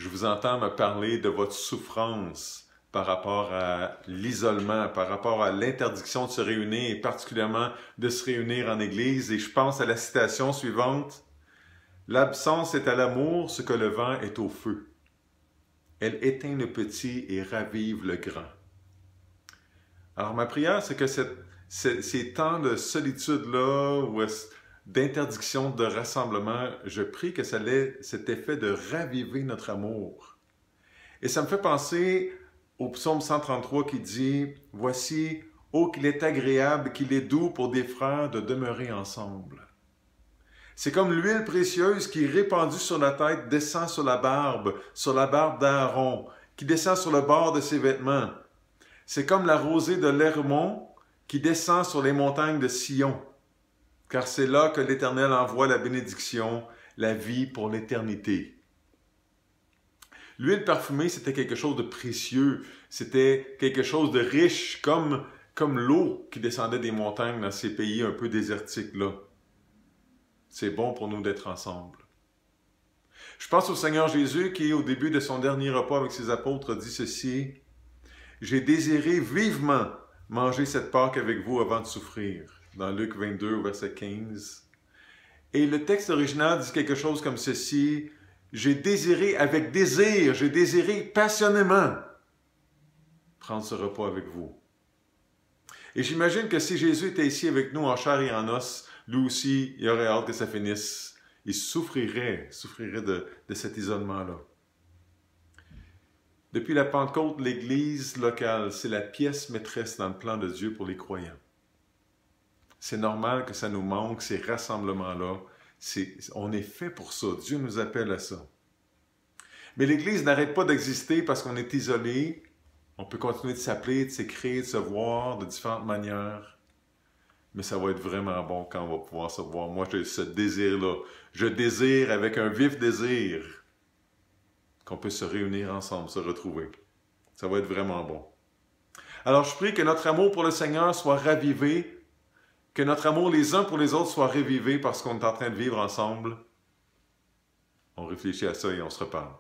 je vous entends me parler de votre souffrance par rapport à l'isolement, par rapport à l'interdiction de se réunir, et particulièrement de se réunir en Église. Et je pense à la citation suivante. « L'absence est à l'amour ce que le vent est au feu. Elle éteint le petit et ravive le grand. » Alors ma prière, c'est que ces temps de solitude-là, ou d'interdiction de rassemblement, je prie que ça ait cet effet de raviver notre amour. Et ça me fait penser au psaume 133 qui dit « Voici, ô qu'il est agréable, qu'il est doux pour des frères de demeurer ensemble. » C'est comme l'huile précieuse qui, répandue sur la tête, descend sur la barbe d'Aaron, qui descend sur le bord de ses vêtements. C'est comme la rosée de l'Hermon qui descend sur les montagnes de Sion, car c'est là que l'Éternel envoie la bénédiction, la vie pour l'éternité. L'huile parfumée, c'était quelque chose de précieux, c'était quelque chose de riche, comme l'eau qui descendait des montagnes dans ces pays un peu désertiques-là. C'est bon pour nous d'être ensemble. Je pense au Seigneur Jésus qui, au début de son dernier repas avec ses apôtres, dit ceci, « J'ai désiré vivement manger cette Pâque avec vous avant de souffrir. » Dans Luc 22, verset 15. Et le texte original dit quelque chose comme ceci, « J'ai désiré avec désir, j'ai désiré passionnément prendre ce repas avec vous. » Et j'imagine que si Jésus était ici avec nous en chair et en os, lui aussi, il aurait hâte que ça finisse. Il souffrirait de cet isolement-là. Depuis la Pentecôte, l'Église locale, c'est la pièce maîtresse dans le plan de Dieu pour les croyants. C'est normal que ça nous manque, ces rassemblements-là. On est fait pour ça. Dieu nous appelle à ça. Mais l'Église n'arrête pas d'exister parce qu'on est isolé. On peut continuer de s'appeler, de s'écrire, de se voir de différentes manières. Mais ça va être vraiment bon quand on va pouvoir se voir. Moi, j'ai ce désir-là. Je désire avec un vif désir qu'on peut se réunir ensemble, se retrouver. Ça va être vraiment bon. Alors, je prie que notre amour pour le Seigneur soit ravivé, que notre amour les uns pour les autres soit ravivé parce qu'on est en train de vivre ensemble. On réfléchit à ça et on se reparle.